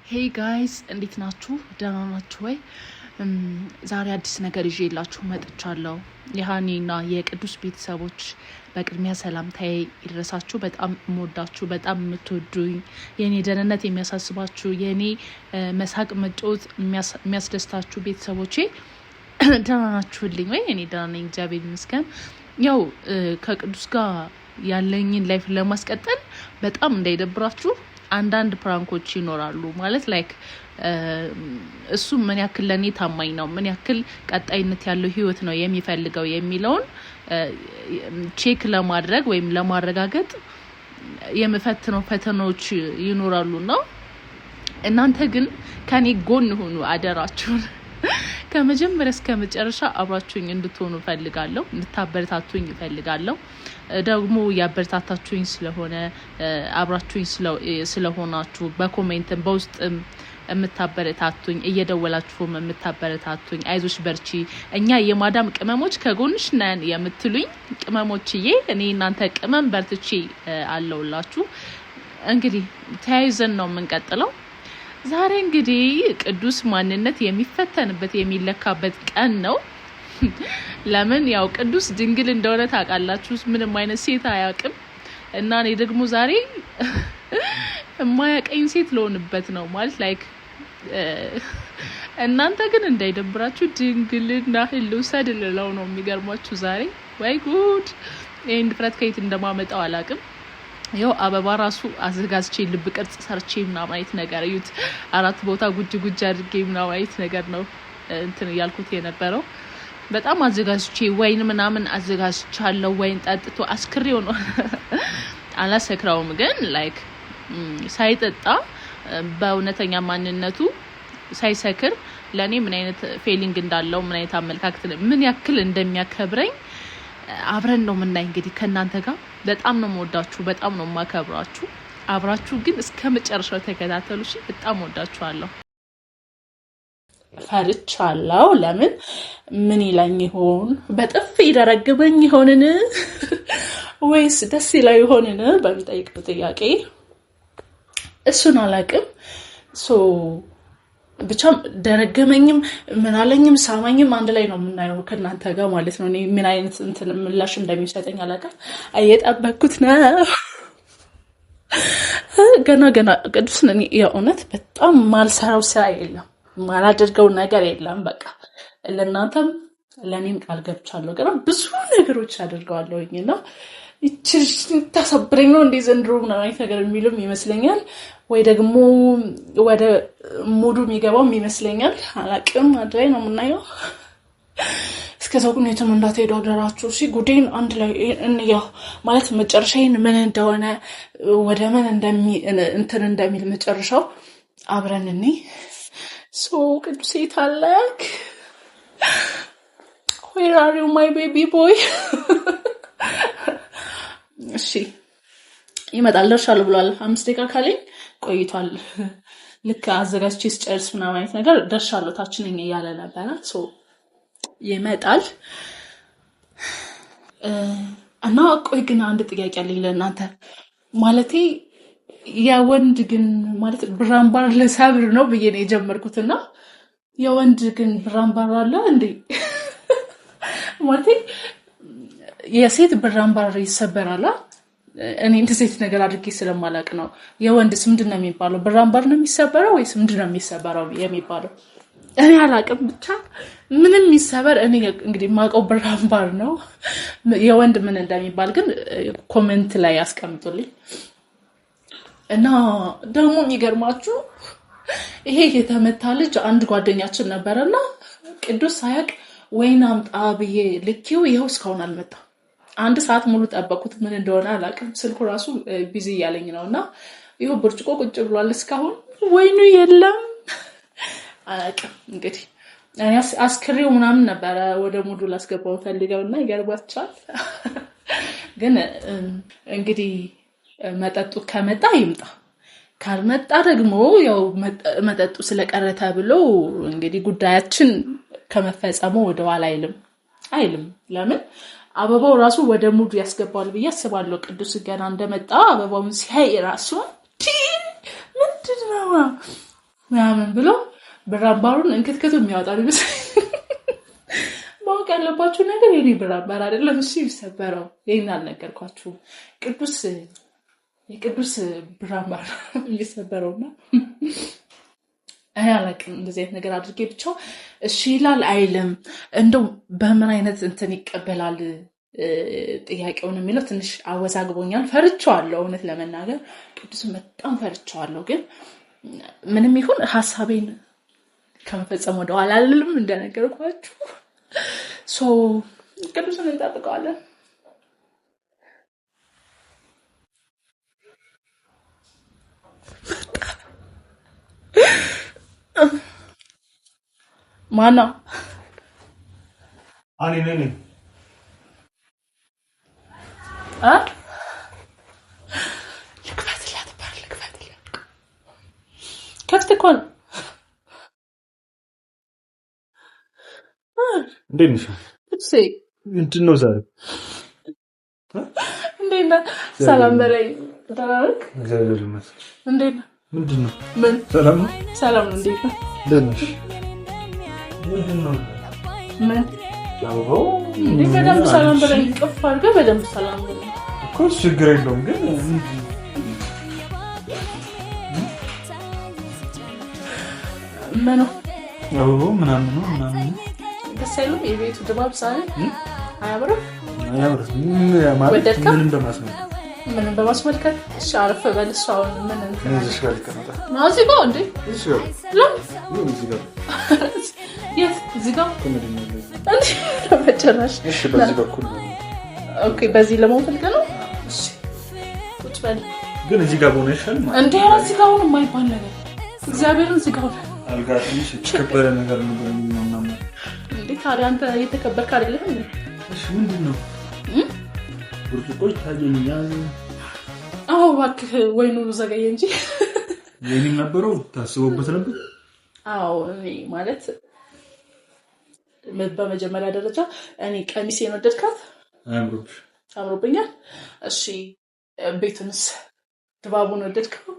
ሄይ ጋይስ እንዴት ናችሁ? ደህና ናችሁ ወይ? ዛሬ አዲስ ነገር ይዤላችሁ መጥቻለሁ። የሃኒና የቅዱስ ቤተሰቦች በቅድሚያ ሰላምታዬ ይድረሳችሁ። በጣም የምወዳችሁ፣ በጣም የምትወዱኝ፣ የኔ ደህንነት የሚያሳስባችሁ፣ የኔ መሳቅ መጫወት የሚያስደስታችሁ ቤተሰቦቼ ደህና ናችሁልኝ ወይ? እኔ ደህና ነኝ፣ እግዚአብሔር ይመስገን። ያው ከቅዱስ ጋር ያለኝን ላይፍ ለማስቀጠል በጣም እንዳይደብራችሁ አንዳንድ ፕራንኮች ይኖራሉ። ማለት ላይክ እሱ ምን ያክል ለኔ ታማኝ ነው፣ ምን ያክል ቀጣይነት ያለው ህይወት ነው የሚፈልገው የሚለውን ቼክ ለማድረግ ወይም ለማረጋገጥ የምፈትነው ፈተናዎች ይኖራሉና እናንተ ግን ከኔ ጎን ሁኑ አደራችሁን። ከመጀመሪያ እስከ መጨረሻ አብራችሁኝ እንድትሆኑ ፈልጋለሁ፣ እንድታበረታቱኝ ፈልጋለሁ። ደግሞ ያበረታታችሁኝ ስለሆነ አብራችሁኝ ስለሆናችሁ በኮሜንትም በውስጥም የምታበረታቱኝ እየደወላችሁም የምታበረታቱኝ አይዞሽ በርቺ እኛ የማዳም ቅመሞች ከጎንሽ ነን የምትሉኝ ቅመሞችዬ፣ እኔ እናንተ ቅመም በርትቼ አለውላችሁ። እንግዲህ ተያይዘን ነው የምንቀጥለው። ዛሬ እንግዲህ ቅዱስ ማንነት የሚፈተንበት የሚለካበት ቀን ነው። ለምን ያው ቅዱስ ድንግል እንደሆነ ታውቃላችሁ፣ ምንም አይነት ሴት አያውቅም እና እኔ ደግሞ ዛሬ የማያውቀኝ ሴት ለሆንበት ነው ማለት ላይክ እናንተ ግን እንዳይደብራችሁ ድንግልና ልውሰድ ልለው ነው። የሚገርማችሁ ዛሬ ወይ ጉድ! ይሄን ድፍረት ከየት እንደማመጣው አላውቅም። ያው አበባ ራሱ አዘጋጅቼ ልብ ቅርጽ ሰርቼ ምናምን አይነት ነገር እዩት፣ 4 ቦታ ጉጅ አድርጌ ምናምን አይነት ነገር ነው እንትን ያልኩት የነበረው። በጣም አዘጋጅቼ ወይን ምናምን አዘጋጅቻለሁ። ወይን ጠጥቶ አስክሬው ነው አላሰክራውም፣ ግን ላይክ ሳይጠጣ በእውነተኛ ማንነቱ ሳይሰክር ለኔ ምን አይነት ፊሊንግ እንዳለው ምን አይነት አመለካከት ምን ያክል እንደሚያከብረኝ አብረን ነው የምናይ። እንግዲህ ከእናንተ ጋር በጣም ነው የምወዳችሁ፣ በጣም ነው የማከብራችሁ። አብራችሁ ግን እስከ መጨረሻው ተከታተሉ። እሺ፣ በጣም ወዳችኋለሁ። ፈርቻለሁ። ለምን ምን ይለኝ ይሆን? በጥፍ ይደረግበኝ ይሆንን ወይስ ደስ ይለው ይሆንን በሚጠይቀው ጥያቄ እሱን አላውቅም። ብቻ ደረገመኝም ምን አለኝም ሳማኝም አንድ ላይ ነው የምናየው ከእናንተ ጋር ማለት ነው። እኔ ምን አይነት እንትን ምላሽ እንደሚሰጠኝ አላውቅም። እየጠበኩት ነው ገና ቅዱስን። እኔ የእውነት በጣም ማልሰራው ስራ የለም፣ ማላደርገው ነገር የለም። በቃ ለእናንተም ለእኔም ቃል ገብቻለሁ። ገና ብዙ ነገሮች አደርገዋለሁኝ እና ይችል ታሳብረኝ ነው እንደ ዘንድሮ ምናምን አይነት ነገር የሚሉም ይመስለኛል፣ ወይ ደግሞ ወደ ሙዱ የሚገባው ይመስለኛል። አላውቅም። አንድ ላይ ነው የምናየው። እስከዛው ግን የትም እንዳትሄዱ አደራችሁ። እሺ፣ ጉዴን አንድ ላይ እንያው ማለት መጨረሻዬን ምን እንደሆነ ወደ ምን እንደሚል መጨረሻው አብረን እኔ ቅዱስ ታላክ where are you my baby boy? እሺ ይመጣል፣ ደርሻለሁ ብሏል። 5 ደቂቃ ካለኝ ቆይቷል። ልክ አዘጋጅቼ ስጨርስ ምናምን አይነት ነገር ደርሻለሁ ታች ነኝ እያለ ነበረ። ይመጣል እና ቆይ ግን አንድ ጥያቄ አለኝ ለእናንተ። ማለቴ የወንድ ግን ማለት ብራምባር ለሰብር ነው ብዬ ነው የጀመርኩትና የወንድ ግን ብራምባር አለ እንዴ? ማለቴ የሴት ብራምባር ይሰበራል። እኔ እንደዚህ ነገር አድርጌ ስለማላውቅ ነው። የወንድስ ምንድን ነው የሚባለው? ብራምባር ነው የሚሰበረው ወይስ ምንድን ነው የሚሰበረው የሚባለው? እኔ አላውቅም። ብቻ ምንም የሚሰበር እኔ እንግዲህ የማውቀው ብራምባር ነው። የወንድ ምን እንደሚባል ግን ኮሜንት ላይ አስቀምጡልኝ። እና ደግሞ የሚገርማችሁ ይሄ የተመታ ልጅ አንድ ጓደኛችን ነበረና ቅዱስ ሳያቅ ወይን አምጣ ብዬ ልኬው ይኸው እስካሁን አልመጣም። 1 ሰዓት ሙሉ ጠበቁት። ምን እንደሆነ አላውቅም። ስልኩ ራሱ ቢዚ እያለኝ ነውና ይኸው ብርጭቆ ቁጭ ብሏል። እስካሁን ወይኑ የለም። አላውቅም እንግዲህ እኔ አስክሬው ምናምን ነበረ ወደ ሙዱ ላስገባው ፈልገውና ይገርባችኋል። ግን እንግዲህ መጠጡ ከመጣ ይምጣ፣ ካልመጣ ደግሞ ያው መጠጡ ስለቀረ ተብሎ እንግዲህ ጉዳያችን ከመፈጸሙ ወደ ኋላ አይልም። ለምን አበባው ራሱ ወደ ሙዱ ያስገባል ብዬ አስባለሁ። ቅዱስ ገና እንደመጣ አበባውን ሲያይ ራሱ ምንድነው ምናምን ብሎ ብራምባሩን እንክትክቱ የሚያወጣ ልብስ ማወቅ ያለባችሁ ነገር የኔ ብራምባር አይደለም እሱ ይሰበረው። ይሄን አልነገርኳችሁም። የቅዱስ ብራምባር የሚሰበረውና እኔ አላውቅም እንደዚህ አይነት ነገር አድርጌ ብቻ እሺ ይላል አይልም፣ እንደው በምን አይነት እንትን ይቀበላል ጥያቄውን የሚለው ትንሽ አወዛግቦኛል። ፈርቼዋለሁ፣ እውነት ለመናገር ቅዱስን በጣም ፈርቼዋለሁ። ግን ምንም ይሁን ሀሳቤን ከመፈጸም ወደኋላ አልልም እንደነገርኳችሁ። ቅዱስን እንጠብቀዋለን። ማነው? እኔ ነኝ። ከፍት እኮ ነው። እንዴት ነሽ? ምንድን ነው ዛሬ? እንዴት ነህ? ሰላም በለኝ። ደህና ነህ? እግዚአብሔር ይመስገን። እንዴት ነህ? ምንድን ነው? ምን ሰላም ነው? ሰላም ነው። እንዴት ነህ? ደህና ነሽ? ምንድን ነው? ምን በደንብ ሰላም በለኝ። ቅፍ አድርገህ በደንብ ሰላም በለኝ እኮ ችግር የለውም። ግን ምን አበባው ምናምን ነው ምናምን ደስ አይልም? የቤቱ ድባብ ሳይ አያምርም? አያምርም። ምንም በማስመልከት እሺ፣ አረፍ በል። እሱ አሁን ምን እዚህ ጋር ይቀመጣል? እዚህ ጋር እንዴ? እዚህ ጋር የት? እዚህ ጋር በጭራሽ። እሺ፣ በዚህ በኩል ኦኬ። በዚህ ለመውፈልግ ነው። እሺ፣ ቁጭ በል። ግን እዚህ ጋር ሆነ ይሻል ማለት እንዴ? እዚህ ጋር ሆነ የማይባል ነገር እግዚአብሔርን እዚህ ጋር ሆነ አልጋ ትንሽ የተከበረ ነገር ነው ምናምን። እንዴ ታዲያ አንተ የተከበርክ አይደለም? እሺ፣ ምንድን ነው? ብርጭቆ ይታየኛል። አዎ እባክህ፣ ወይኑ ዘገየ እንጂ ወይኔ ነበረው። ታስቦበት ነበር? አዎ ማለት በመጀመሪያ ደረጃ እኔ ቀሚሴን ወደድካት? አያምሮብሽ? አምሮብኛል። እሺ ቤቱንስ ድባቡን ወደድከው?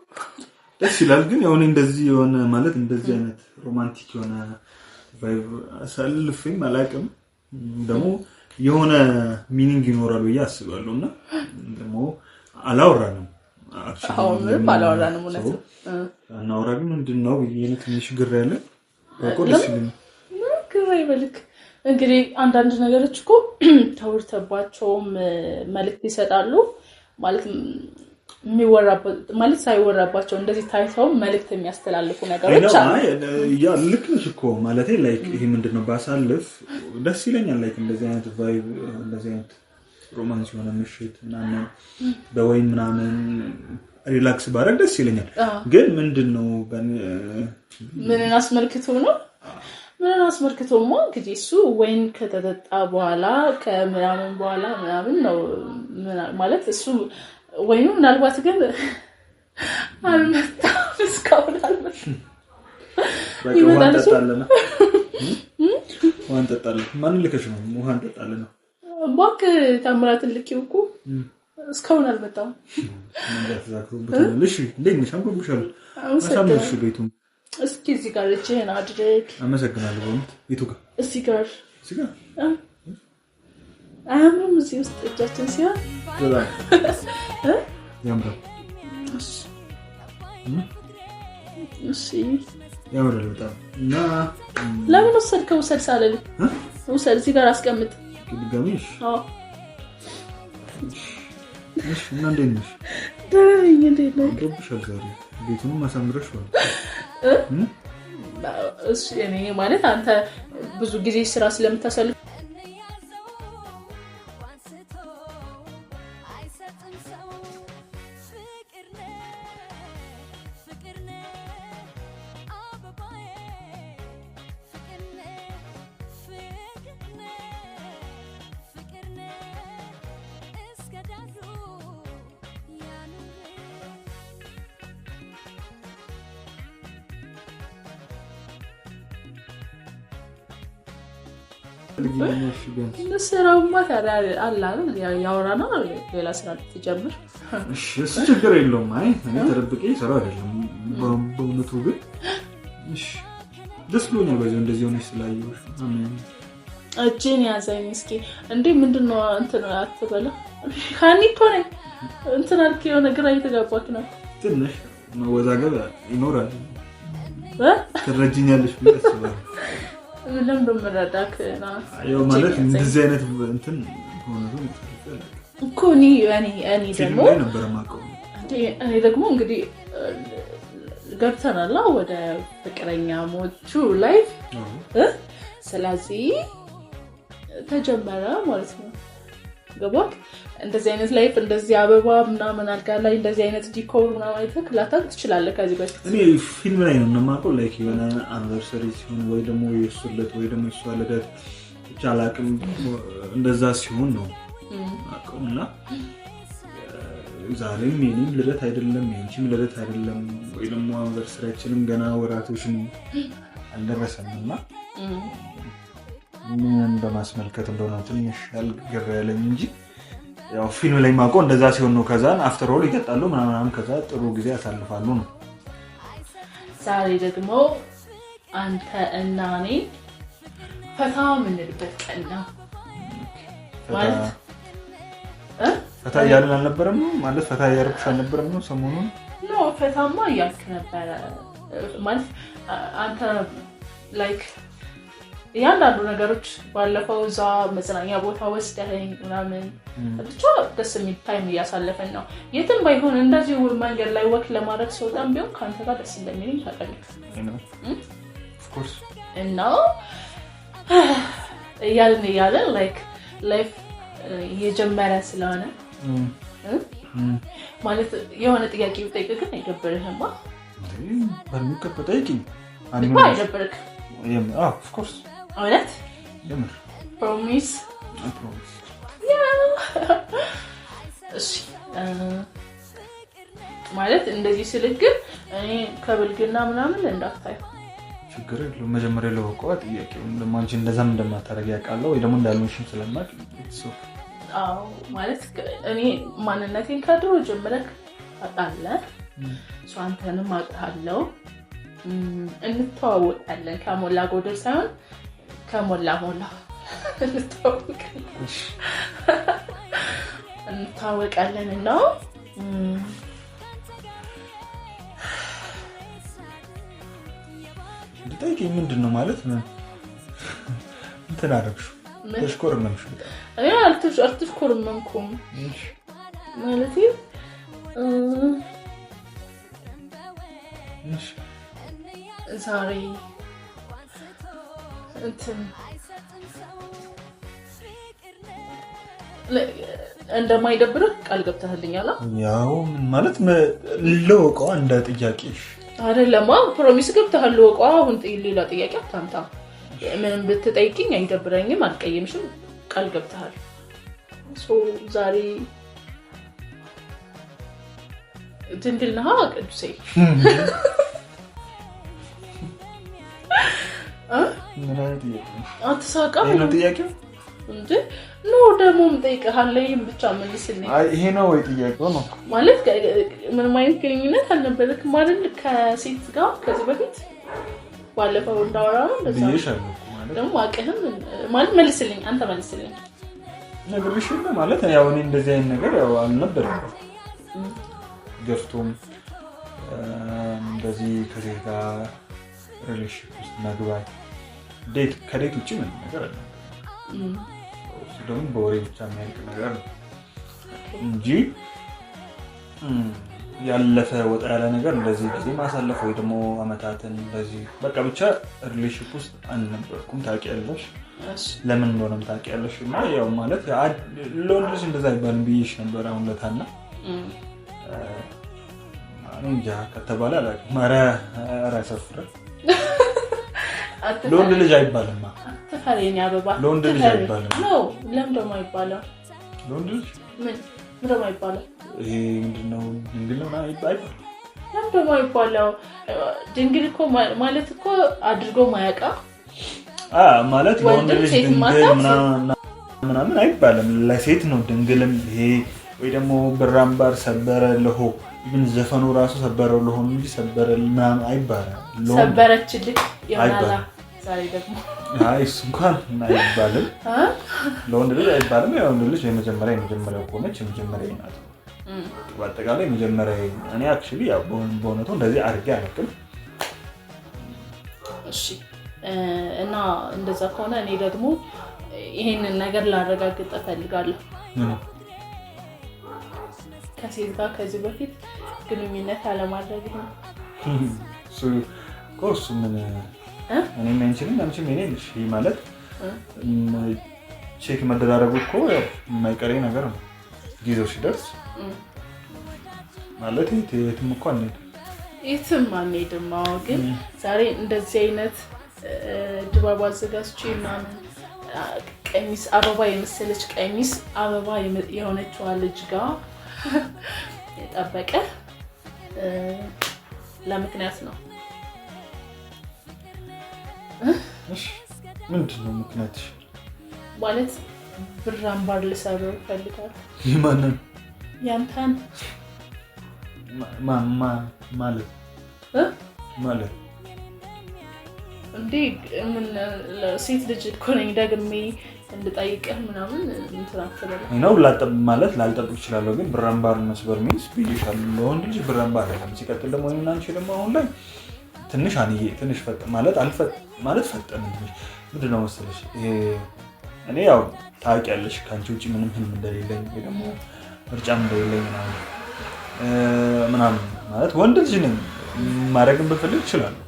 ደስ ይላል። ግን የሆነ እንደዚህ የሆነ ማለት እንደዚህ አይነት ሮማንቲክ የሆነ ቫይብ አሳልፌም አላውቅም። ደግሞ የሆነ ሚኒንግ ይኖራል ብዬ አስባለሁ። እና ደግሞ አላወራንም። ምንም አላወራንም። እውነት አናወራ። ግን ምንድን ነው ብዬ ትንሽ ግራ ያለ ደስ ይለኛል። ግራ ይበልክ እንግዲህ አንዳንድ ነገሮች እኮ ተወርተባቸውም መልዕክት ይሰጣሉ ማለት የሚወራበት ማለት ሳይወራባቸው እንደዚህ ታይተው መልዕክት የሚያስተላልፉ ነገሮች አሉ። ያ ልክ ነሽ እኮ ማለት ላይክ ይሄ ምንድነው ባሳልፍ ደስ ይለኛል። ላይክ እንደዚህ አይነት ቫይብ እንደዚህ አይነት ሮማንስ የሆነ ምሽት ምናምን በወይን ምናምን ሪላክስ ባረግ ደስ ይለኛል። ግን ምንድነው ምንን አስመልክቶ ነው? ምንን አስመልክቶማ እንግዲህ እሱ ወይን ከተጠጣ በኋላ ከምናምን በኋላ ምናምን ነው ማለት እሱ ወይኑ ምናልባት ግን አልመጣም እስካሁን አልመጣም። ውሃ እንጠጣለን። ማንን ልከሽ ነው? ውሃ እንጠጣለን ነው እባክህ። ታምራትን ልኬው እኮ እስካሁን አልመጣም። እሺ እንዴት ነሽ? አምሮብሻል። አሳምርሽ ቤቱን። እስኪ እዚህ ጋር እጅህን አድርግ። አመሰግናለሁ። ቤቱ ጋር እዚህ ጋር አያምርም? እዚህ ውስጥ እጃችን ሲሆን ያምራል። እሺ ያምራል በጣም። እና ለምን ወሰድከው? ውሰድ ሳልልህ ውሰድ። እዚህ ጋር አስቀምጥ። ድጋሚሽ? አዎ። እሺ እና እንዴት ነሽ? ደህና ነኝ። እንዴት ነህ? አምሮብሻል ዛሬ። ቤቱንም አሳምረሽዋል። እሺ እኔ ማለት አንተ ብዙ ጊዜ ስራ ስለምታሳልፍ ስራውማ ታዲያ አለ ያወራና ሌላ ስራ ልትጀምር። እሺ እሱ ችግር የለውም። አይ እኔ ተደብቄ ስራ አይደለም በእውነቱ። ግን እሺ ደስ ብሎኛል በዚህ እንደዚህ ሆነሽ ስላየሁሽ። አሜን። እጄን ያዘኝ እስኪ እንዴ ምንድነው እንትን አትበላ ሃኒ እኮ ነኝ እንትን አልክ የሆነ ግራ እየተጋባክ ነው ትንሽ መወዛገብ ይኖራል ትረጅኛለሽ ብለሽ አስባለሁ ምንም እንደምረዳክ ና ያው ማለት እንደዚህ አይነት እንትን ሆኖ ነው እኮ እኔ ደግሞ ነበር ማቀው እኔ ደግሞ እንግዲህ ገብተናል ወደ ፍቅረኛሞቹ ላይ ስለዚህ ተጀመረ ማለት ነው ገባክ እንደዚህ አይነት ላይፍ እንደዚህ አበባ ምናምን አልጋ ላይ እንደዚህ አይነት ዲኮር ምናምን አይተክላታል ትችላለህ ከዚህ በፊት እኔ ፊልም ላይ ነው የማውቀው ላይክ የሆነ አንቨርሰሪ ሲሆን ወይ ደግሞ የሱለት ወይ ደግሞ የሷ ልደት ብቻ አላውቅም እንደዛ ሲሆን ነው አውቀውና ዛሬም የኔም ልደት አይደለም የአንቺም ልደት አይደለም ወይ ደግሞ አንቨርሰሪያችንም ገና ወራቶችን አልደረሰምና ምን በማስመልከት እንደሆነ ትንሽ ያልገራ ያለኝ እንጂ ያው ፊልም ላይ ማቆ እንደዛ ሲሆን ነው ከዛን አፍተር ኦል ይቀጣሉ ምናምን ከዛ ጥሩ ጊዜ ያሳልፋሉ ነው ዛሬ ደግሞ አንተ እና እኔ ፈታ ምንልበት ቀን ነው ማለት ፈታ ያለን አልነበረም ማለት ፈታ ያርኩሽ አልነበረም ነው ሰሞኑን ነው ፈታማ ያልክ ነበር ማለት አንተ ላይክ ያንዳንዱ ነገሮች ባለፈው እዛ መጽናኛ ቦታ ወስደኸኝ ምናምን ብቻ ደስ የሚል ታይም እያሳለፈን ነው የትም ባይሆን እንደዚህ መንገድ ላይ ወክ ለማድረግ ሰውጣም ቢሆን ካንተ ጋር ደስ እንደሚለኝ ታውቃለህ of course እና ያለን ላይክ ላይፍ የጀመረ ስለሆነ ማለት የሆነ ጥያቄ ብጠይቅ ግን አይደብርህም በሚከፈ ጠይቂኝ አይደብርክ of course እውነት የምር ፕሮሚስ እሺ ማለት እንደዚህ ስልክ እኔ ከብልግና ምናምን እንዳታይ ችግር የለውም መጀመሪያ ለወቀው ጥያቄው ለማንቺ እንደዛም እንደማታረግ ያውቃለሁ ወይ ደግሞ እንዳልሆንሽም ስለማቅ አዎ ማለት እኔ ማንነቴን ከድሮ ጀምረክ ታውቃለህ ሷንተንም አውቃለሁ እንተዋወቃለን ከሞላ ጎደል ሳይሆን ከሞላ እንተዋወቃለን እና ልጠይቅኝ ምንድነው ማለት ምን እንትን አደረግሽው ተሽኮርመምሽ እኔ አልተሽኮርመምኩም ማለት ዛሬ እንትን እንደማይደብርህ ቃል ገብተህልኛል ያው ማለት ለወቀው እንደ ጥያቄሽ አይደለም ፕሮሚስ ገብተሃል ለወቀው አሁን ሌላ ጥያቄ አታምጣ ምንም ብትጠይቅኝ አይደብረኝም አልቀየምሽም ቃል ገብተሃል ዛሬ ድንግል ነህ ቅዱሴ ምን አይነት አትሳቀም ነው ጥያቄው እንዴ ነው ደግሞ ምጠይቀሃለኝ ብቻ መልስልኝ አይ ይሄ ነው ወይ ጥያቄው ነው ማለት ምን ማለት ግንኙነት አልነበረክ ማለት ከሴት ጋር ከዚህ በፊት ባለፈው እንዳወራ ነው እንደዛው ማለት ደግሞ አቀህም ማለት መልስልኝ አንተ መልስልኝ ነግርሽ ማለት ያው እኔ እንደዚህ አይነት ነገር ያው አልነበረም ገፍቶም እንደዚህ ከሴት ጋር ሪሌሽንሺፕ ውስጥ መግባት ዴት ከዴት ውጪ ምን ነገር አለ ደግሞ በወሬ ብቻ የሚያልቅ ነገር ነው እንጂ ያለፈ ወጣ ያለ ነገር እንደዚህ ጊዜ ማሳለፍ ወይ ደግሞ አመታትን እንደዚህ በቃ ብቻ ሪሌሽንሺፕ ውስጥ አልነበርኩም ታውቂያለሽ ለምን እንደሆነም ታውቂያለሽ እና ያው ማለት ለወንድ ልጅ እንደዛ አይባልም ብዬሽ ነበር አሁን ለታና እንጃ ከተባለ አላውቅም ኧረ ያሳፍራል ለወንድ ልጅ አይባልም አትፈሪኝ አበባ ለወንድ ልጅ አይባልም ነው ለምን ደግሞ አይባልም ለወንድ ልጅ ምን ደግሞ አይባልም ይሄ ምንድነው ድንግል ነው አይባልም ለምን ደግሞ አይባልም ድንግል እኮ ማለት እኮ አድርጎ ማያውቃ ማለት ለወንድ ልጅ ድንግል ምናምን አይባልም ለሴት ነው ድንግልም ይሄ ወይ ደግሞ ብራምባር ሰበረ ለሆ ኢቭን ዘፈኑ ራሱ ሰበረው ለሆነ እንጂ ሰበረል ምናምን አይባልም። ሰበረችልክ ይሆናል። ዛሬ ደግሞ አይ እሱ እንኳን አይባልም። ለወንድ ልጅ አይባልም። ያው ወንድ ልጅ የመጀመሪያው ቆመች የመጀመሪያ ናት። በአጠቃላይ መጀመሪያ እኔ አክቹሊ ያው በእውነቱ እንደዚህ አድርጌ አላውቅም። እሺ እና እንደዛ ከሆነ እኔ ደግሞ ይሄንን ነገር ላረጋግጥ እፈልጋለሁ። ከሴት ጋር ከዚህ በፊት ግንኙነት አለማድረግ ነው። ኮርስ ምን እኔ መንችልኝ አንቺም እኔ ልጅ ማለት ቼክ መደራረጉ እኮ ያው የማይቀር ነገር ነው። ጊዜው ሲደርስ ማለት የትም እኮ አንሄድም። ግን ዛሬ እንደዚህ አይነት ድባብ አዘጋጅቼ ምናምን ቀሚስ አበባ የመሰለች ቀሚስ አበባ የሆነችዋ ልጅ ጋር የጠበቀ ለምክንያት ነው። እሺ ምንድን ነው ምክንያትሽ? ማለት ብር አምባር ልሰብር እፈልጋለሁ። የማንን? ያንተን። ማለት እንዴ ምን ሴት ልጅ እኮ ነኝ ደግሜ እንድጠይቅህ ምናምን እንትን አትበለኝ ነው ማለት ላልጠብቅ እችላለሁ። ግን ብር አምባር መስበር ሚንስ ብዬሻለሁ። ለወንድ ልጅ ብር አምባር አይደለም። ሲቀጥል ደግሞ እኔና አንቺ ደግሞ አሁን ላይ ትንሽ ፈጠን ትንሽ ምንድን ነው መሰለሽ ይሄ እኔ ያው ታውቂያለሽ ከአንቺ ውጭ ምንም ህልም እንደሌለኝ ወይ ደግሞ ምርጫም እንደሌለኝ ምናምን ማለት ወንድ ልጅ ነኝ። ማድረግን ብፈልግ እችላለሁ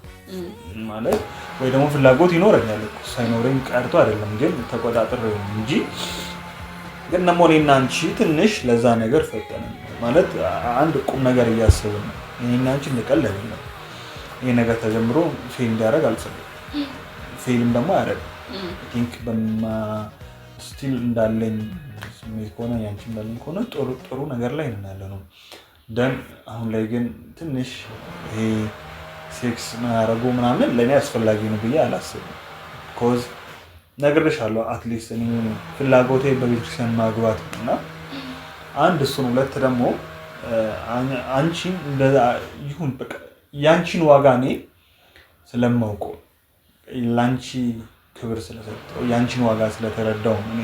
ማለት ወይ ደግሞ ፍላጎት ይኖረኛል እኮ ሳይኖረኝ ቀርቶ አይደለም። ግን ተቆጣጥሬው እንጂ ግን ደግሞ እኔና አንቺ ትንሽ ለዛ ነገር ፈጠንን ማለት አንድ ቁም ነገር እያሰብን ነው። እኔና አንቺ እንቀለል ነው። ይሄ ነገር ተጀምሮ ፌል እንዲያደርግ አልፈልግም። ፌልም ደግሞ አያደርግም። ቲንክ ስቲል እንዳለኝ ስሜት ከሆነ ያንቺ እንዳለኝ ከሆነ ጥሩ ነገር ላይ ነን ያለነው። ደን አሁን ላይ ግን ትንሽ ይሄ ሴክስ ማያረጉ ምናምን ለእኔ አስፈላጊ ነው ብዬ አላስብም። ኮዝ ነግሬሻለሁ። አትሊስት እኔ ፍላጎቴ በቤተክርስቲያን ማግባት እና አንድ እሱን ሁለት ደግሞ አንቺን ይሁን በቃ ያንቺን ዋጋ እኔ ስለማውቀው ላንቺ ክብር ስለሰጠው ያንቺን ዋጋ ስለተረዳው እኔ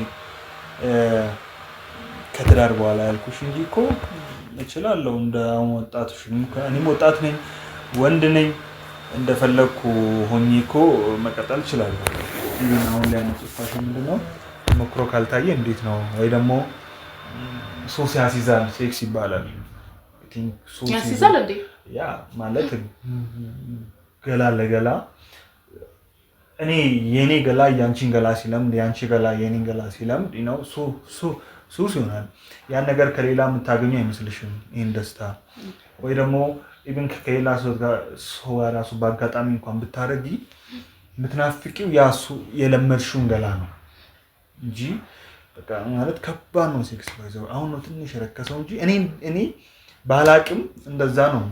ከትዳር በኋላ ያልኩሽ እንጂ እኮ እችላለሁ እንደ ወጣቶች እኔም ወጣት ነኝ ወንድ ነኝ እንደፈለኩ ሆኜ እኮ መቀጠል እችላለሁ። ግን አሁን ላይ አመጣሽ ምንድነው ሞክሮ ካልታየ እንዴት ነው? ወይ ደግሞ ሶስ ያሲዛል ሴክስ ይባላል። ሶስ ያሲዛል እንዴ? ያ ማለት ገላ ለገላ እኔ የኔ ገላ ያንቺን ገላ ሲለምድ ያንቺ ገላ የኔን ገላ ሲለምድ ነው ሱስ ይሆናል። ያን ነገር ከሌላ የምታገኘው አይመስልሽም? ይሄን ደስታ ወይ ደግሞ ኢቭን ከሌላ ሰው ጋር ራሱ በአጋጣሚ እንኳን ብታረጊ የምትናፍቂው ያሱ የለመድሽውን ገላ ነው እንጂ በቃ ማለት ከባድ ነው ሴክስ ባይዘው። አሁን ነው ትንሽ ረከሰው እንጂ እኔ ባላቅም እንደዛ ነው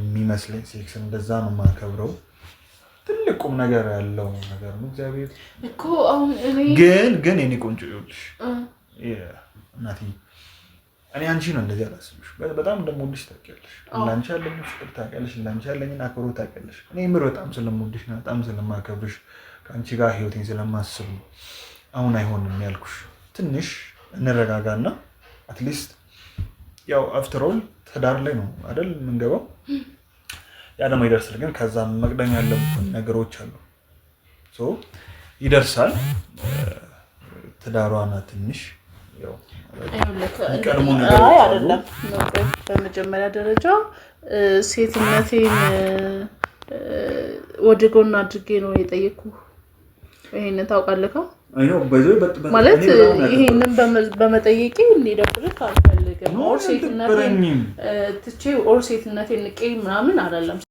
የሚመስለኝ። ሴክስ እንደዛ ነው የማከብረው። ትልቅ ቁም ነገር ያለው ነገር ነው። እግዚአብሔር እኮ አሁን ግን እኔ ቆንጆ ይኸውልሽ እናቴ እኔ አንቺ ነው እንደዚህ አላስብሽ። በጣም እንደምወድሽ ታውቂያለሽ። ላንቺ ያለኝ ፍቅር ታውቂያለሽ። ላንቺ ያለኝ አክብሮት ታውቂያለሽ። እኔ ምር በጣም ስለምወድሽ ነው በጣም ስለማከብርሽ ከአንቺ ጋር ህይወቴን ስለማስብ ነው አሁን አይሆንም ያልኩሽ። ትንሽ እንረጋጋና አትሊስት ያው አፍተር ኦል ትዳር ላይ ነው አይደል የምንገባው። ያ ደግሞ ይደርሳል። ግን ከዛ መቅደም ያለብን ነገሮች አሉ። ይደርሳል። ትዳሯና ትንሽ ያው አይደለም። በመጀመሪያ ደረጃ ሴትነቴን ወደ ጎን አድርጌ ነው የጠየኩህ። ይሄንን ታውቃለህ ማለት ይሄንን በመጠየቄ እንዲደብርህ አልፈልግም። ሴትነቴን ትቼ ሴትነቴን ንቄ ምናምን አይደለም።